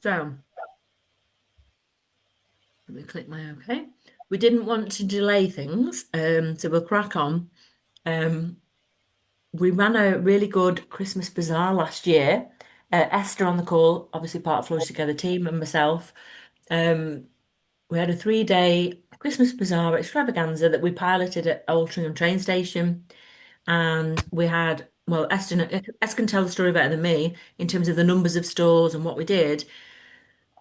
So let me click my OK. We didn't want to delay things, so we'll crack on. Um, we ran a really good Christmas bazaar last year. Esther on the call, obviously part of Flourish Together team, and myself. Um, we had a 3-day Christmas bazaar extravaganza that we piloted at Altrincham train station, and we had, well, Esther can tell the story better than me in terms of the numbers of stores and what we did.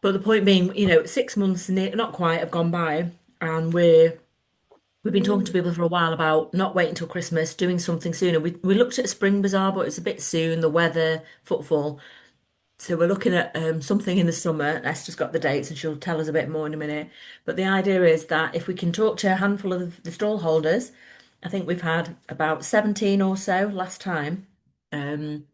But the point being, 6 months, not quite, have gone by, and we've been talking to people for a while about not waiting until Christmas, doing something sooner. We looked at a spring bazaar, but it's a bit soon, the weather, footfall. So we're looking at something in the summer. Esther's got the dates and she'll tell us a bit more in a minute. But the idea is that if we can talk to a handful of the stall holders, I think we've had about 17 or so last time. Um,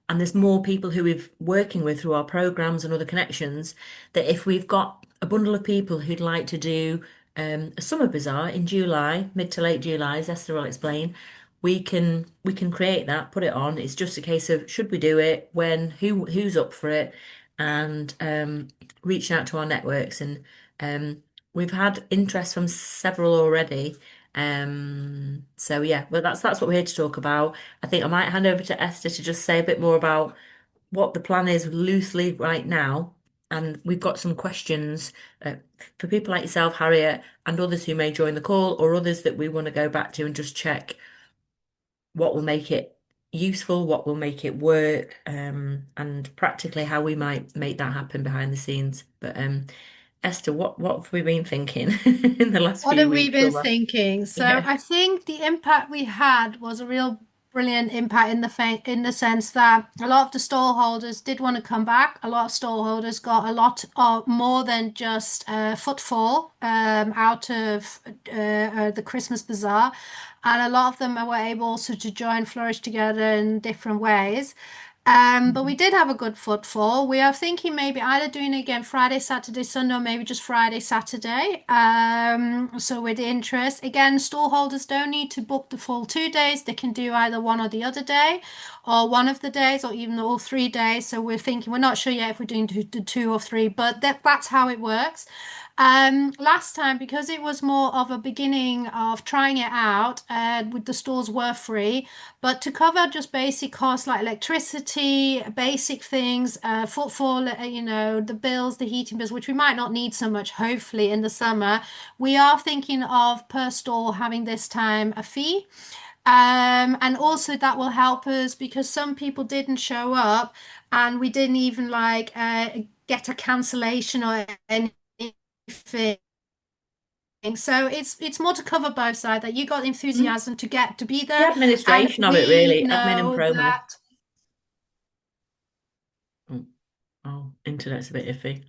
and there's more people who we're working with through our programs and other connections, that if we've got a bundle of people who'd like to do a summer bazaar in July, mid to late July, as Esther will explain, we can create that, put it on. It's just a case of should we do it, when, who's up for it, and reaching out to our networks. And we've had interest from several already. So yeah, well that's what we're here to talk about. I think I might hand over to Esther to just say a bit more about what the plan is loosely right now. And we've got some questions for people like yourself, Harriet, and others who may join the call, or others that we want to go back to and just check what will make it useful, what will make it work, and practically how we might make that happen behind the scenes. But Esther, what have we been thinking in the last What few have we weeks? been thinking? So Yeah. I think the impact we had was a real brilliant impact in the sense that a lot of the stallholders did want to come back. A lot of stallholders got a lot of more than just footfall out of the Christmas Bazaar, and a lot of them were able also to join Flourish together in different ways. But we Mhm. did have a good footfall. We are thinking maybe either doing it again Friday, Saturday, Sunday, or maybe just Friday, Saturday. So with interest, again, stall holders don't need to book the full 2 days. They can do either one or the other day, or one of the days, or even all 3 days. So we're thinking, we're not sure yet if we're doing the two or three, but that's how it works. Last time, because it was more of a beginning of trying it out, with the stores were free, but to cover just basic costs like electricity, basic things, footfall, the bills, the heating bills, which we might not need so much, hopefully, in the summer, we are thinking of per store having this time a fee. And also that will help us because some people didn't show up and we didn't even get a cancellation or anything. So it's more to cover both sides that you got Mhm. enthusiasm to get to be The there, and administration of it, we really, admin and know promo. that Oh, oh, internet's a bit iffy.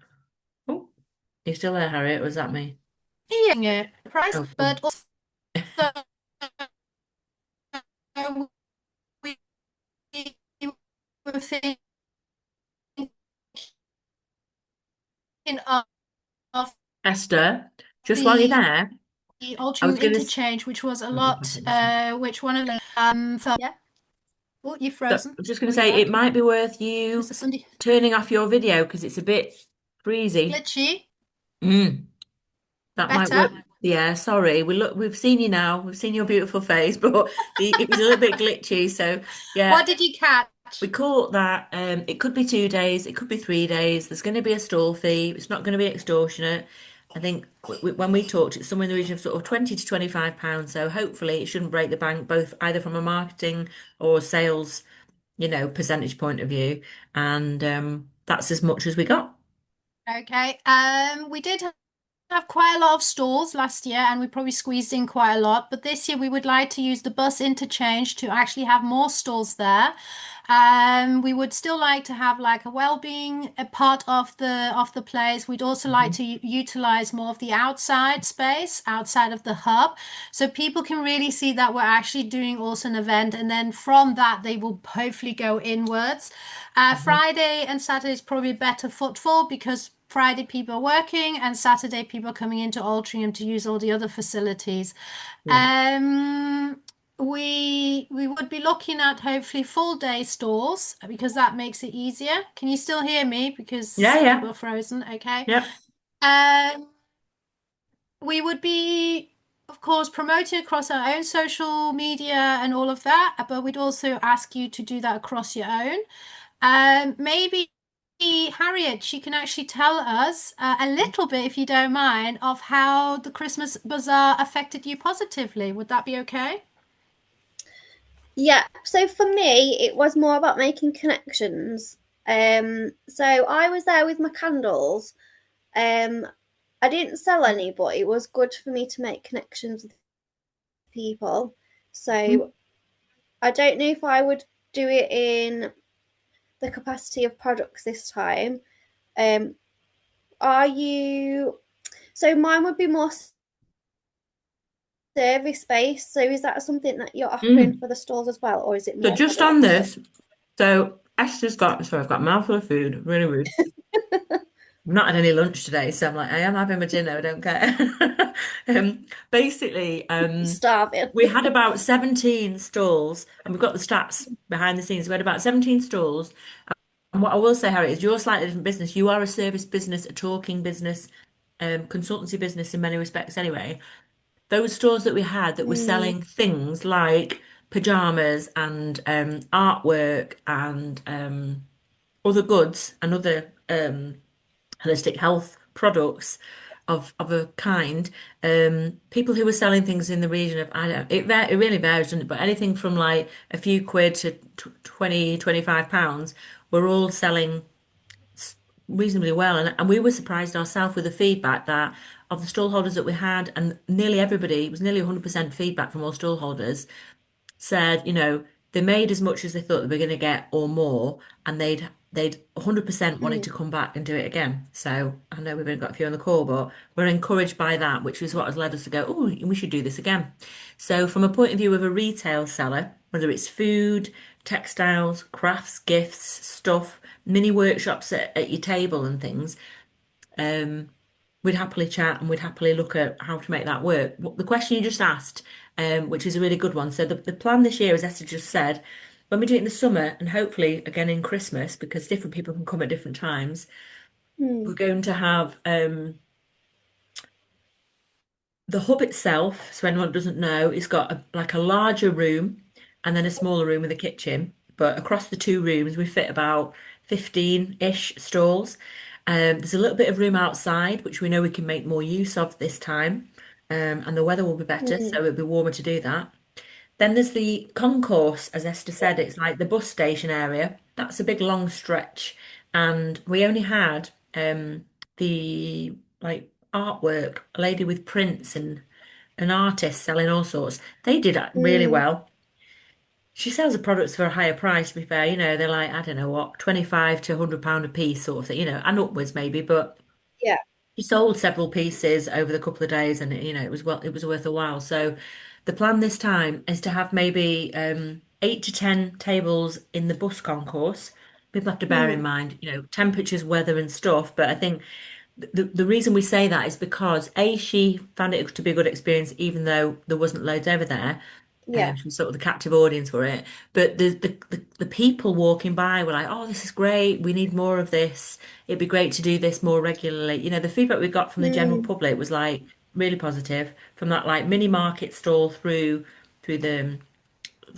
Oh, you still there, Harriet? Was that me? it price, Oh, cool. but also we were thinking of Esther, just while you're the there, I was Altrincham going to. interchange, which was a lot, which one of the yeah. Oh, you've So frozen. I'm just going Oh, to you're say it back, might be worth you Mr. Sunday. turning off your video because it's a bit freezy. Glitchy. Mm, that might Better. work. Yeah, sorry. We've seen you now. We've seen your beautiful face, but it was a little bit glitchy. So What yeah, did you catch? we caught that. It could be 2 days. It could be 3 days. There's going to be a stall fee. It's not going to be extortionate. I think when we talked, it's somewhere in the region of sort of 20 to 25 pounds. So hopefully it shouldn't break the bank, both either from a marketing or sales, percentage point of view. And that's as much as we got. Okay. We did have quite a lot of stalls last year and we probably squeezed in quite a lot, but this year we would like to use the bus interchange to actually have more stalls there. We would still like to have like a well-being a part of the place. We'd also like Mhm. to utilize more of the outside space outside of the hub so people can really see that we're actually doing also an event, and then from that they will hopefully go inwards. Mhm. Friday and Saturday is probably better footfall because Friday people are working and Saturday people are coming into Altrincham to use all the other facilities. Yeah. Um, we would be looking at hopefully full day stores because that makes it easier. Can you still hear me? Yeah, Because yeah, people are frozen. Okay. yeah. Um, we would be, of course, promoting across our own social media and all of that, but we'd also ask you to do that across your own. Maybe Harriet, she can actually tell us a little bit, if you don't mind, of how the Christmas Bazaar affected you positively. Would that be okay? Yeah, so for me, it was more about making connections. So I was there with my candles. Um, I didn't sell any, but it was good for me to make connections with people. So I don't know if I would do it in the capacity of products this time. Um, are you? So mine would be more service based. So is that something that you're offering Mm. for the stores as well, or is it So more just on products? this, so Esther's got, sorry, I've got a mouthful of food, really rude. I've not had any lunch today, so I'm like, I am having my dinner, I don't care. Basically, Starving. we had about 17 stalls, and we've got the stats behind the scenes. We had about 17 stalls. And what I will say, Harry, is you're a slightly different business. You are a service business, a talking business, consultancy business in many respects anyway. Those stores that we had that were Mm, selling things like pajamas and artwork and other goods and other holistic health products of a kind. People who were selling things in the region of I don't it really varies, doesn't it? But anything from like a few quid to 20, £25 were all selling reasonably well, and we were surprised ourselves with the feedback that of the stall holders that we had, and nearly everybody, it was nearly 100% feedback from all stall holders said, they made as much as they thought they were going to get or more, and they'd 100% wanted mm, to come back and do it again. So I know we've only got a few on the call, but we're encouraged by that, which is what has led us to go, oh, we should do this again. So from a point of view of a retail seller, whether it's food, textiles, crafts, gifts, stuff, mini workshops at your table and things, um, we'd happily chat and we'd happily look at how to make that work. The question you just asked, which is a really good one. So the plan this year, as Esther just said, when we do it in the summer and hopefully again in Christmas, because different people can come at different times, we're mm, going to have the hub itself, so anyone doesn't know, it's got like a larger room and then a smaller room with a kitchen. But across the two rooms, we fit about 15-ish stalls. There's a little bit of room outside, which we know we can make more use of this time. And the weather will be better, so mm. it'll be warmer to do that. Then there's the concourse, as Esther said, it's like the bus station area. That's a big long stretch. And we only had the like artwork, a lady with prints and an artist selling all sorts. They did really Mm, well. She sells the products for a higher price, to be fair. They're like, I don't know what, 25 to £100 a piece sort of thing, and upwards maybe, but yeah. he sold several pieces over the couple of days, and it was worth a while. So the plan this time is to have maybe 8 to 10 tables in the bus concourse. People have to bear in Mm, mind, temperatures, weather, and stuff. But I think the reason we say that is because she found it to be a good experience, even though there wasn't loads over there. yeah. She was sort of the captive audience for it. But the people walking by were like, "Oh, this is great. We need more of this. It'd be great to do this more regularly." The feedback we got from the general Mm, public was like really positive from that like mini market stall through the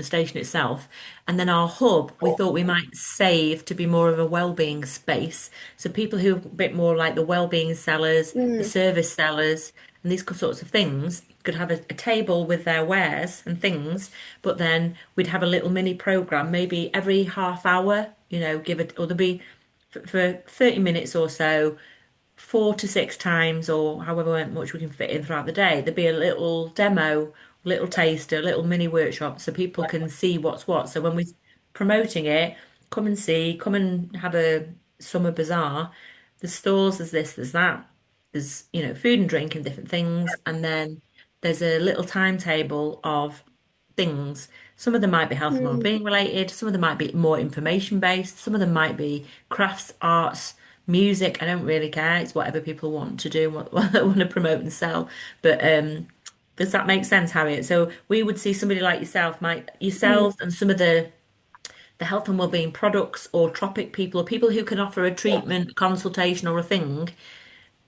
station itself. And then our hub, we thought we might save to be more of a well-being space. So people who are a bit more like the well-being sellers, the mm, service sellers, and these sorts of things could have a table with their wares and things, but then we'd have a little mini program, maybe every half hour, give it, or there'd be for 30 minutes or so 4 to 6 times or however much we can fit in throughout the day, there'd be a little demo, little taster, little mini workshop so people can see what's what. So when we're promoting it, come and see, come and have a summer bazaar. The stores, there's this, there's that. There's, food and drink and different things. And then there's a little timetable of things. Some of them might be health and mm, well-being related, some of them might be more information based, some of them might be crafts, arts, music. I don't really care. It's whatever people want to do, what they want to promote and sell. But Does that make sense, Harriet? So we would see somebody like yourself, might Mm, yourselves and some of the health and wellbeing products or tropic people, or people who can offer a treatment, consultation, or a thing,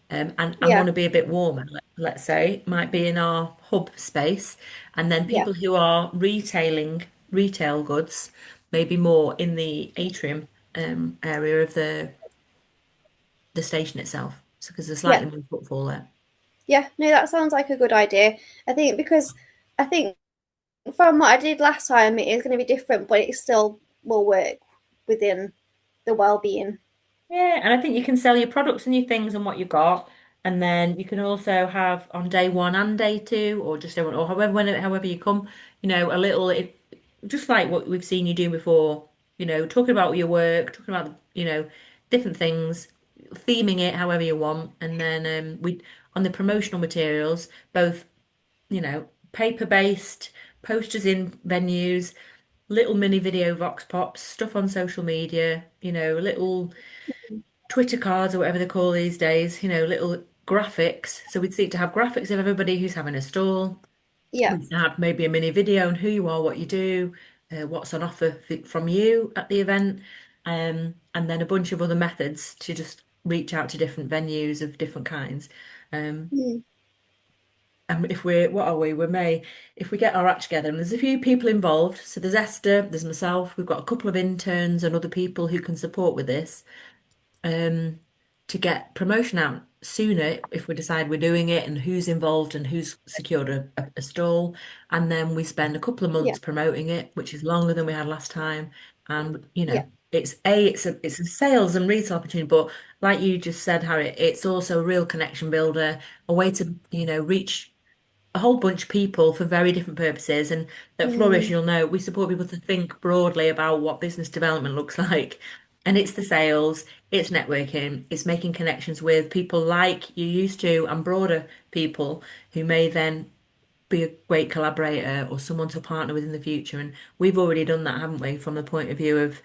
and yeah, want to be a bit warmer, let's say, might be in our hub space. And then yeah, people who are retailing retail goods, maybe more in the atrium area of the station itself. So because there's yeah, slightly more footfall there. yeah. No, that sounds like a good idea. I think because I think from what I did last time, it is going to be different, but it still will work within the well-being. Yeah, and I think you can sell your products and your things and what you've got, and then you can also have on day one and day two, or just day one, or however you come, a little, just like what we've seen you do before, talking about your work, talking about different things, theming it however you want, and then we on the promotional materials, both paper based posters in venues, little mini video vox pops, stuff on social media, little Twitter cards or whatever they call these days, little graphics. So we'd seek to have graphics of everybody who's having a stall. Yeah. We'd have maybe a mini video on who you are, what you do, what's on offer from you at the event, and then a bunch of other methods to just reach out to different venues of different kinds. Um, Mm, and if what are we? We're May. If we get our act together, and there's a few people involved. So there's Esther, there's myself, we've got a couple of interns and other people who can support with this. um, to get promotion out sooner if we decide we're doing it and who's involved and who's secured a stall. And then we spend a couple of yeah, months promoting it, which is longer than we had last time. And yeah, it's a sales and retail opportunity, but like you just said, Harry, it's also a real connection builder, a way to, reach a whole bunch of people for very different purposes. And at Flourish, mm, you'll know we support people to think broadly about what business development looks like. And it's the sales, it's networking, it's making connections with people like you used to and broader people who may then be a great collaborator or someone to partner with in the future. And we've already done that, haven't we, from the point of view of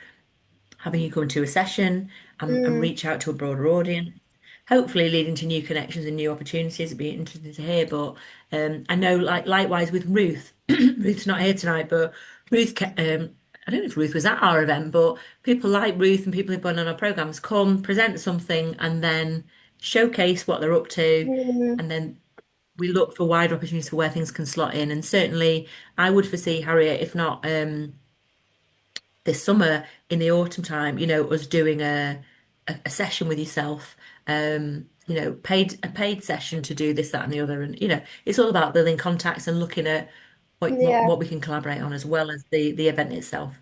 having you come to a session and mm, reach out to a broader audience, hopefully leading to new connections and new opportunities. It'd be interesting to hear. But I know, like likewise with Ruth, Ruth's not here tonight, but Ruth, I don't know if Ruth was at our event, but people like Ruth and people who've been on our programs come present something and then showcase what they're up to, mm, and then we look for wider opportunities for where things can slot in. And certainly, I would foresee Harriet, if not. This summer in the autumn time, us doing a session with yourself, paid a paid session to do this, that, and the other, and it's all about building contacts and looking at what what, yeah, what we can collaborate on as well as the event itself.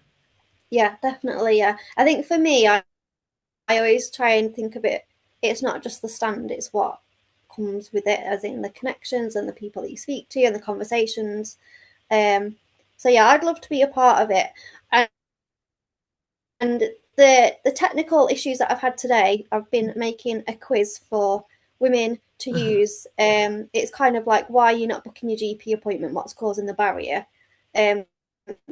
yeah, definitely. Yeah. I think for me, I always try and think of it, it's not just the stand, it's what comes with it, as in the connections and the people that you speak to and the conversations. Um, so yeah, I'd love to be a part of it. And And the technical issues that I've had today, I've been making a quiz for women to use. It's kind of like why you're not booking your GP appointment, what's causing the barrier. Um,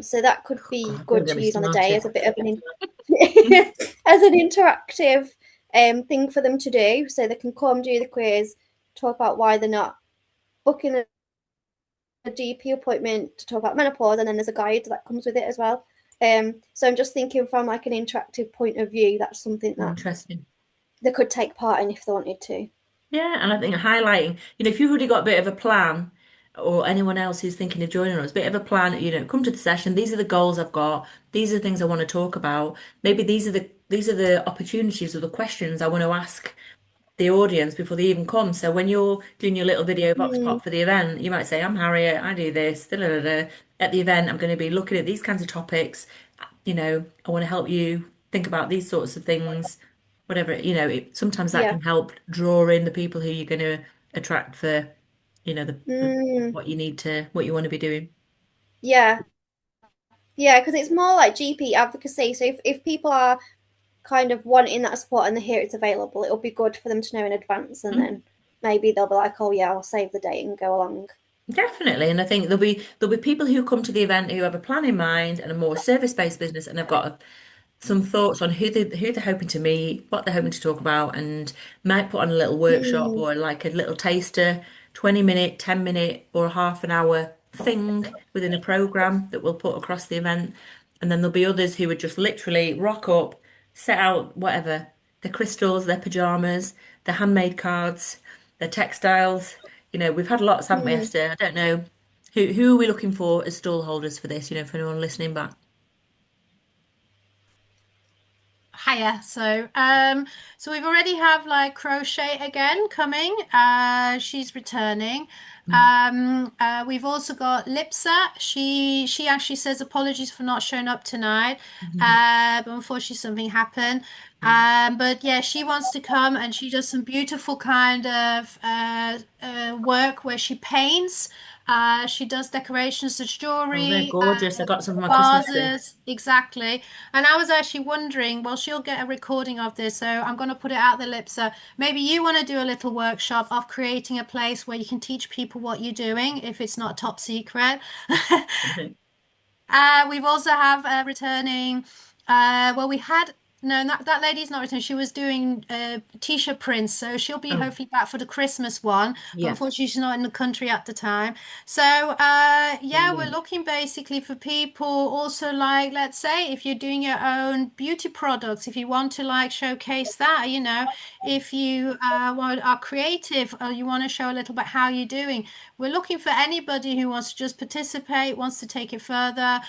so that could be God, don't good get to me use on the day started. as a bit of an as an interactive thing for them to do, so they can come do the quiz, talk about why they're not booking a GP appointment, to talk about menopause, and then there's a guide that comes with it as well. So I'm just thinking from like an interactive point of view, that's something that Interesting. they could take part in if they wanted to. Yeah, and I think highlighting, if you've already got a bit of a plan, or anyone else who's thinking of joining us, bit of a plan, come to the session. These are the goals I've got. These are the things I want to talk about. Maybe these are the opportunities or the questions I want to ask the audience before they even come. So when you're doing your little video box Mm, pop for the event, you might say, "I'm Harriet. I do this. Da, da, da, da. At the event, I'm going to be looking at these kinds of topics. I want to help you think about these sorts of things. Whatever, sometimes that yeah. can help draw in the people who you're going to attract for, Mm, what you want to be doing. yeah. Yeah, because it's more like GP advocacy. So if people are kind of wanting that support and they hear it's available, it'll be good for them to know in advance, and Mm, then maybe they'll be like, oh yeah, I'll save the date and go along. definitely. And I think there'll be people who come to the event who have a plan in mind and a more service-based business and have got some thoughts on who they're hoping to meet, what they're hoping to talk about, and might put on a little workshop Mm, or like a little taster 20-minute, 10-minute, or a half an hour thing within a program that we'll put across the event. And then there'll be others who would just literally rock up, set out whatever, their crystals, their pajamas, their handmade cards, their textiles. We've had lots, haven't we, Mm. Esther? I don't know. Who are we looking for as stall holders for this, for anyone listening back? Hiya. So we've already have like Crochet again coming. She's returning. We've also got Lipsa. She actually says apologies for not showing up tonight. But unfortunately something happened. But yeah, she wants to come and she does some beautiful kind of work where she paints. She does decorations such Oh, they're jewelry, gorgeous. I got some on my Christmas tree. vases, exactly. And I was actually wondering, well, she'll get a recording of this, so I'm going to put it out the lip. So maybe you want to do a little workshop of creating a place where you can teach people what you're doing if it's not top secret. We've also have returning. Well, we had no, that lady's not returning. She was doing t-shirt prints, so she'll be Oh, hopefully back for the Christmas one. But yeah. unfortunately, she's not in the country at the time. So yeah, we're Brilliant. looking basically for people also like, let's say, if you're doing your own beauty products, if you want to like showcase that, if you are creative or you want to show a little bit how you're doing, we're looking for anybody who wants to just participate, wants to take it further.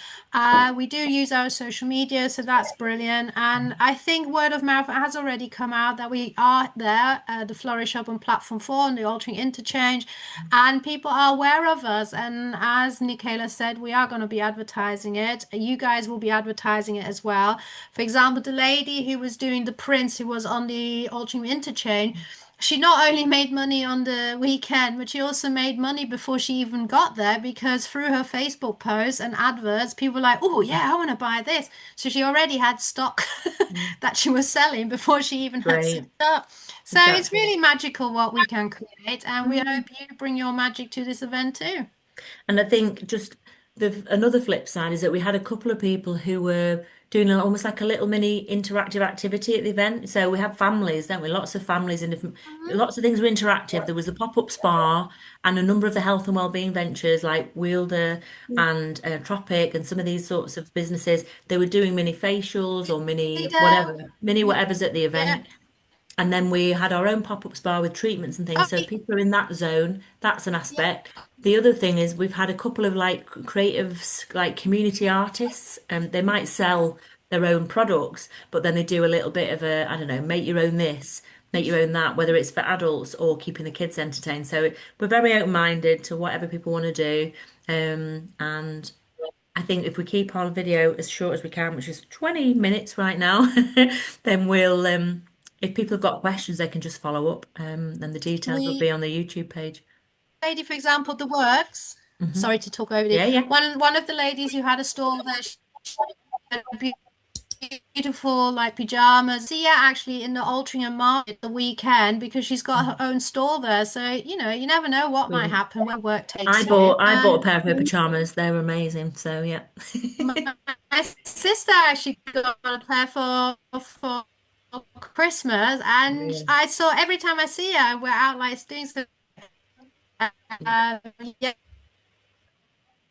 We do use our social media, so that's brilliant. And I think word of mouth has already come out that we are there, the Flourish Hub on Platform 4 and the Altering Interchange, and people are aware of us. And as Nicola said, we are going to be advertising it. You guys will be advertising it as well. For example, the lady who was doing the prints, who was on the Altering Interchange, she not only made money on the weekend, but she also made money before she even got there because through her Facebook posts and adverts, people were like, oh, yeah, I want to buy this. So she already had stock Mm. that she was selling before she even had set Great. it up. So it's Exactly. really magical what we can create, and we Mm. hope you bring your magic to this event too. And I think just another flip side is that we had a couple of people who were doing almost like a little mini interactive activity at the event. So we have families, don't we? Lots of families and different, Mhm. lots of things were interactive. There was a pop-up spa and a number of the health and wellbeing ventures like Wielder and Tropic and some of these sorts of businesses. They were doing mini facials or Leader, mini yeah, whatever's at the yeah. event. And then we had our own pop-up spa with treatments and things. Oh, So if people are in that zone, that's an yeah. aspect. The other thing is we've had a couple of like creatives, like community artists, and they might sell their own products, but then they do a little bit of a, I don't know, make your own this, make your own that, whether it's for adults or keeping the kids entertained. So we're very open-minded to whatever people want to do. And I think if we keep our video as short as we can, which is 20 minutes right now, then if people have got questions, they can just follow up. And the details will We be on the YouTube page. lady, for example, the works. Hmm. Sorry to talk over you. Yeah, yeah. One of the ladies who had a stall there, she had beautiful like pajamas. See, yeah, actually in the Altrincham market the weekend because she's got her own stall there. So you never know what might Brilliant. happen when work I takes you. bought I bought a pair of her pajamas. They're amazing. So yeah. My sister actually got a pair for Christmas, and Brilliant. I saw every time I see her, we're out like doing so. Uh, yeah,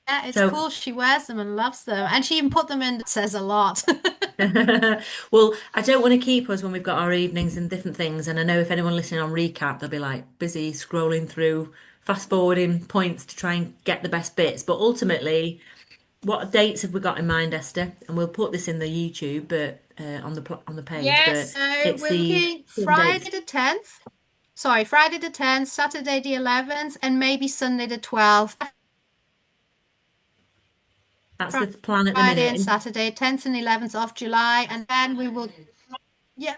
yeah, it's So cool. She wears them and loves them, and she even put them in. It says a lot. well, I don't want to keep us when we've got our evenings and different things. And I know if anyone listening on recap, they'll be like busy scrolling through, fast forwarding points to try and get the best bits. But ultimately, what dates have we got in mind, Esther? And we'll put this in the YouTube, but on the page. Yes, But so it's we're the looking film dates. Friday the 10th. Sorry, Friday the 10th, Saturday the 11th, and maybe Sunday the 12th. That's the plan at the Friday minute. and And Saturday, 10th and 11th of July, and then we will, yeah,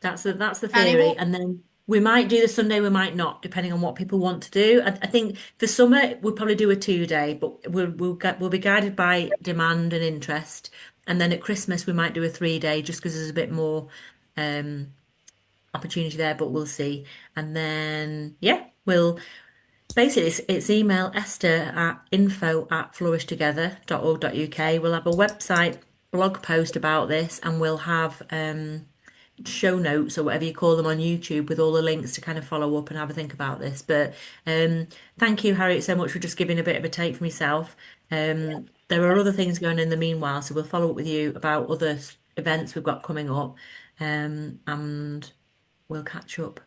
that's the and it theory. will. And then we might do the Sunday, we might not, depending on what people want to do. I think for summer we'll probably do a 2 day, but we'll be guided by demand and interest. And then at Christmas we might do a 3 day, just because there's a bit more um, opportunity there. But we'll see. And then yeah, we'll basically it's email Esther at info@flourishtogether.org.uk. We'll have a website blog post about this, and we'll have show notes or whatever you call them on YouTube with all the links to kind of follow up and have a think about this. But thank you, Harriet, so much for just giving a bit of a take for myself. There are other things going in the meanwhile, so we'll follow up with you about other events we've got coming up, and we'll catch up